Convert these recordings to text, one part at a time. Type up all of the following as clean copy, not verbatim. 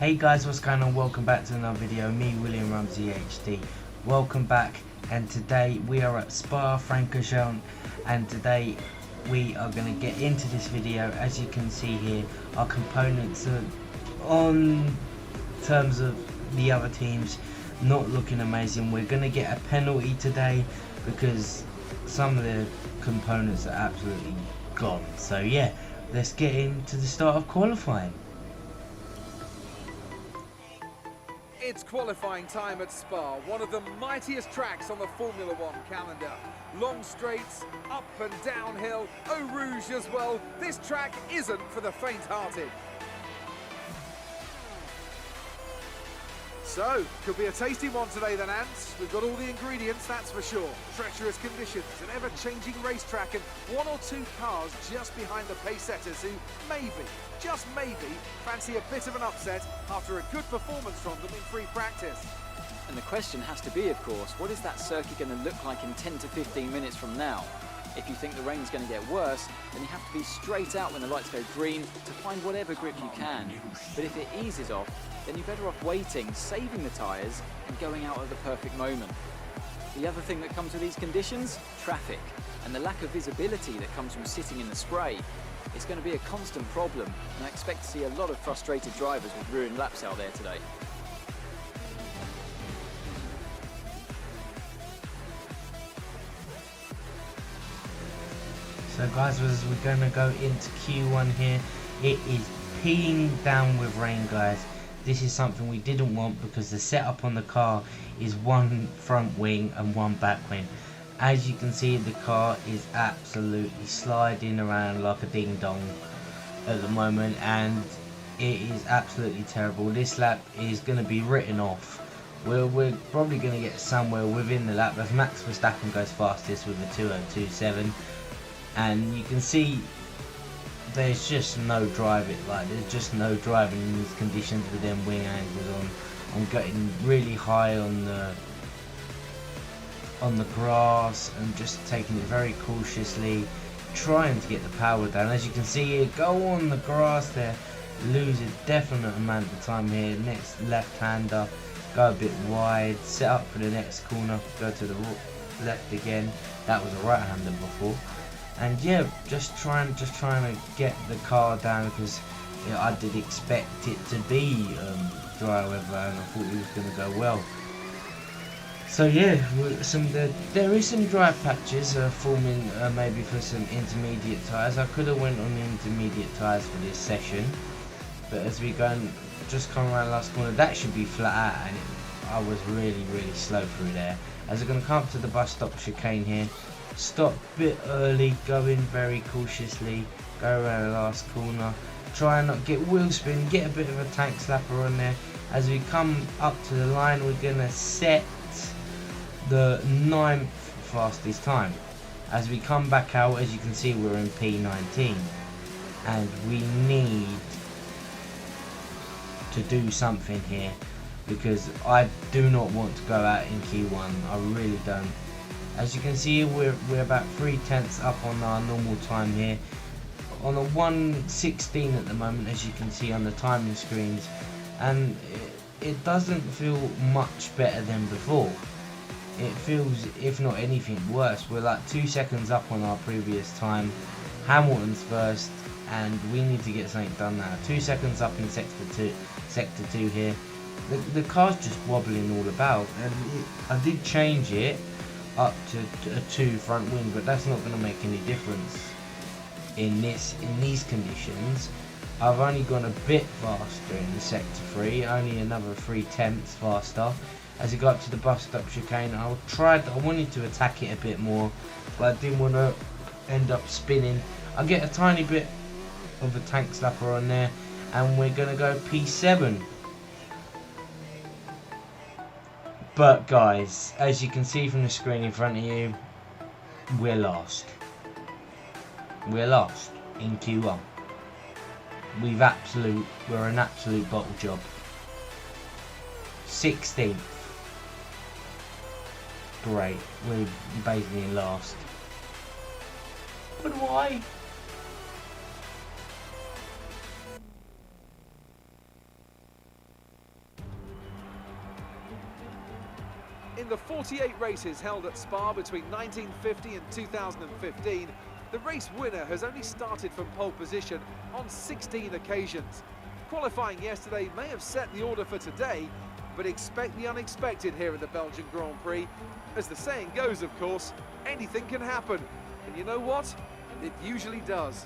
Hey guys, what's going on? Welcome back to another video. Me, William Rumsey HD. Welcome back, and today we are at Spa-Francorchamps, and today we are going to get into this video. As you can see here, our components are on terms of the other teams not looking amazing. We're going to get a penalty today because some of the components are absolutely gone. So yeah, let's get into the start of qualifying. It's qualifying time at Spa, one of the mightiest tracks on the Formula One calendar. Long straights, up and downhill, Eau Rouge as well. This track isn't for the faint-hearted. So, could be a tasty one today then, Ants. We've got all the ingredients, that's for sure. Treacherous conditions, an ever-changing racetrack, and one or two cars just behind the pace setters who maybe, just maybe, fancy a bit of an upset after a good performance from them in free practice. And the question has to be, of course, what is that circuit going to look like in 10 to 15 minutes from now? If you think the rain's going to get worse, then you have to be straight out when the lights go green to find whatever grip you can. But if it eases off, then you're better off waiting, saving the tyres, and going out at the perfect moment. The other thing that comes with these conditions? Traffic, and the lack of visibility that comes from sitting in the spray. It's going to be a constant problem, and I expect to see a lot of frustrated drivers with ruined laps out there today. So guys, as we're going to go into Q1 here, it is peeing down with rain, guys. This is something we didn't want because the setup on the car is one front wing and one back wing. As you can see, the car is absolutely sliding around like a ding dong at the moment, and it is absolutely terrible. This lap is going to be written off. We're probably going to get somewhere within the lap as Max Verstappen goes fastest with a 2:02.7. And you can see there's just no driving, there's just no driving in these conditions with them wing angles on. I'm getting really high on the grass and just taking it very cautiously, trying to get the power down. As you can see here, go on the grass there, lose a definite amount of time here. Next left-hander, go a bit wide, set up for the next corner, go to the left again. That was a right-hander before. And yeah, just trying to get the car down because I did expect it to be dry weather, and I thought it was going to go well. So yeah, there is some dry patches forming maybe for some intermediate tyres. I could have went on the intermediate tyres for this session, but as we go and just come around last corner, that should be flat out, and I was really slow through there. As we're going to come up to the bus stop chicane here. Stop a bit early, go in very cautiously, go around the last corner, try and not get wheel spin, get a bit of a tank slapper on there. As we come up to the line, we're going to set the 9th fastest time. As we come back out, as you can see, we're in P19, and we need to do something here because I do not want to go out in Q1, I really don't. As you can see, we're about 3/10 up on our normal time here, on a 1:16 at the moment, as you can see on the timing screens, and it doesn't feel much better than before. It feels, if not anything, worse. We're like 2 seconds up on our previous time. Hamilton's first, and we need to get something done now. 2 seconds up in sector 2 here. The car's just wobbling all about, and I did change it up to a 2 front wing, but that's not going to make any difference in these conditions. I've only gone a bit faster in the sector 3, only another 3/10 faster. As I got up to the bus stop chicane, I wanted to attack it a bit more, but I didn't want to end up spinning. I get a tiny bit of a tank slapper on there, and we're going to go P7. But guys, as you can see from the screen in front of you, we're lost. We're lost in Q1. We're an absolute bottle job. 16th. Great, we're basically last. But why? In the 48 races held at Spa between 1950 and 2015, the race winner has only started from pole position on 16 occasions. Qualifying yesterday may have set the order for today, but expect the unexpected here at the Belgian Grand Prix. As the saying goes, of course, anything can happen. And you know what? It usually does.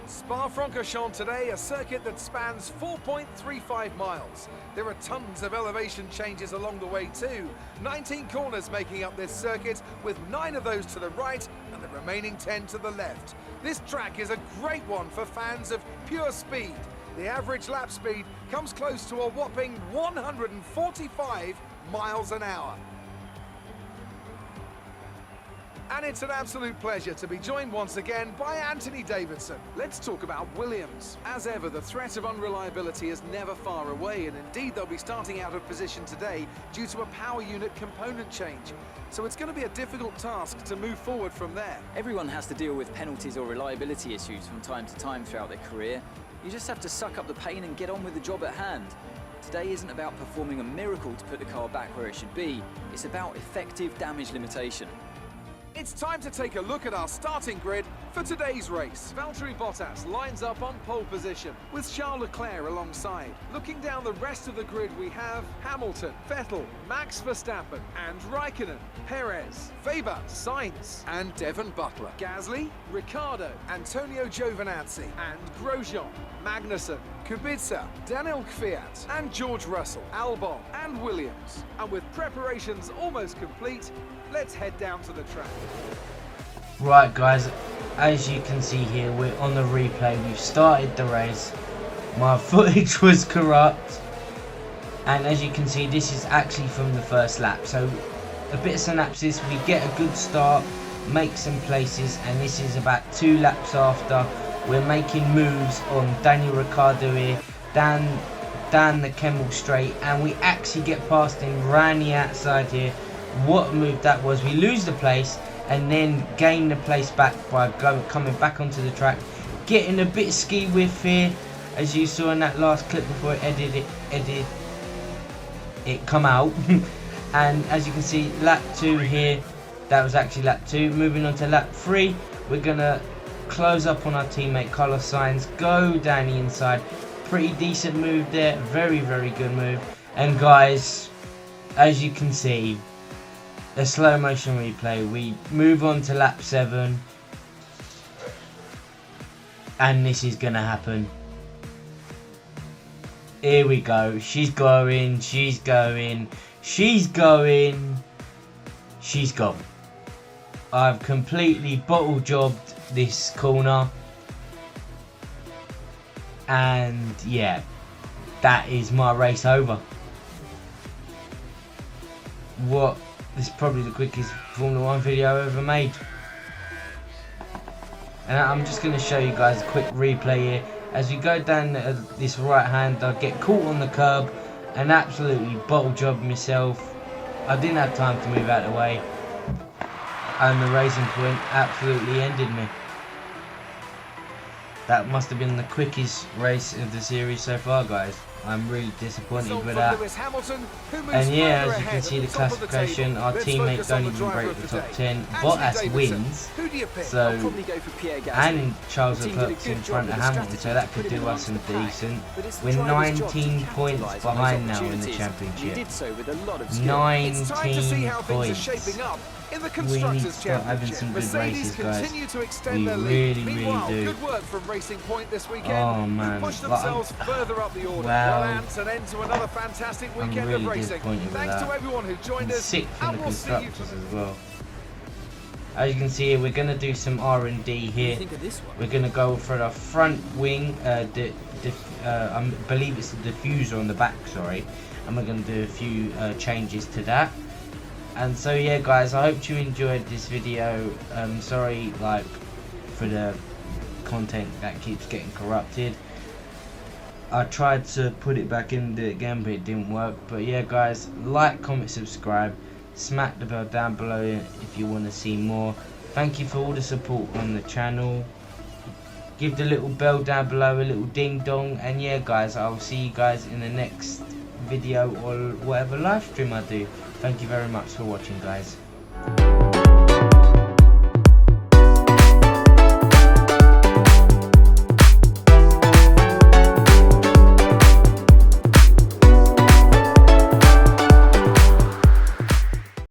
Spa-Francorchamps today, a circuit that spans 4.35 miles. There are tons of elevation changes along the way too. 19 corners making up this circuit, with 9 of those to the right and the remaining 10 to the left. This track is a great one for fans of pure speed. The average lap speed comes close to a whopping 145 miles an hour. And it's an absolute pleasure to be joined once again by Anthony Davidson. Let's talk about Williams. As ever, the threat of unreliability is never far away, and indeed they'll be starting out of position today due to a power unit component change. So it's going to be a difficult task to move forward from there. Everyone has to deal with penalties or reliability issues from time to time throughout their career. You just have to suck up the pain and get on with the job at hand. Today isn't about performing a miracle to put the car back where it should be. It's about effective damage limitation. It's time to take a look at our starting grid for today's race. Valtteri Bottas lines up on pole position with Charles Leclerc alongside. Looking down the rest of the grid, we have Hamilton, Vettel, Max Verstappen and Raikkonen, Perez, Weber, Sainz and Devon Butler, Gasly, Ricciardo, Antonio Giovinazzi and Grosjean, Magnussen, Kubica, Daniel Kvyat and George Russell, Albon and Williams. And with preparations almost complete, let's head down to the track. Right guys, as you can see here, we're on the replay. We've started the race. My footage was corrupt, and as you can see, this is actually from the first lap. So a bit of synopsis: we get a good start, make some places, and this is about 2 laps after. We're making moves on Daniel Ricciardo here, down the Kemmel Straight, and we actually get past him round the outside here. What a move that was. We lose the place and then gain the place back by coming back onto the track, getting a bit ski whiff here, as you saw in that last clip before it come out. And as you can see, lap 2 here, that was actually lap 2. Moving on to lap 3, we're gonna close up on our teammate Carlos Sainz, go down the inside. Pretty decent move there, very good move. And guys, as you can see, a slow motion replay, we move on to lap 7, and this is gonna happen. Here we go. She's going. I've completely bottle jobbed this corner, and yeah, that is my race over. This is probably the quickest Formula 1 video I've ever made. And I'm just going to show you guys a quick replay here. As we go down this right hand, I get caught on the curb and absolutely bottle jobbed myself. I didn't have time to move out of the way, and the racing point absolutely ended me. That must have been the quickest race of the series so far, guys. I'm really disappointed with that. And yeah, as you can see the classification, our teammates don't even break the top 10. Bottas wins, so, and Charles Leclerc's in front of Hamilton, so that could do us some decent. We're 19 points behind now in the championship. 19 points. We need to start having some good races, guys. We really do. Good work from Racing Point this weekend. Oh man, wow. An end to another fantastic weekend I'm really of racing. disappointed with Thanks that. to everyone who joined us. Sick from the constructors as well. As you can see here, we're going to do some R&D here. We're going to go for the front wing, I believe it's the diffuser on the back, sorry. And we're going to do a few changes to that. And so yeah guys, I hope you enjoyed this video. Sorry for the content that keeps getting corrupted. I tried to put it back in again, but it didn't work. But yeah guys, like, comment, subscribe, smack the bell down below if you want to see more. Thank you for all the support on the channel. Give the little bell down below a little ding dong. And yeah guys, I'll see you guys in the next video. video or whatever live stream I do. Thank you very much for watching, guys.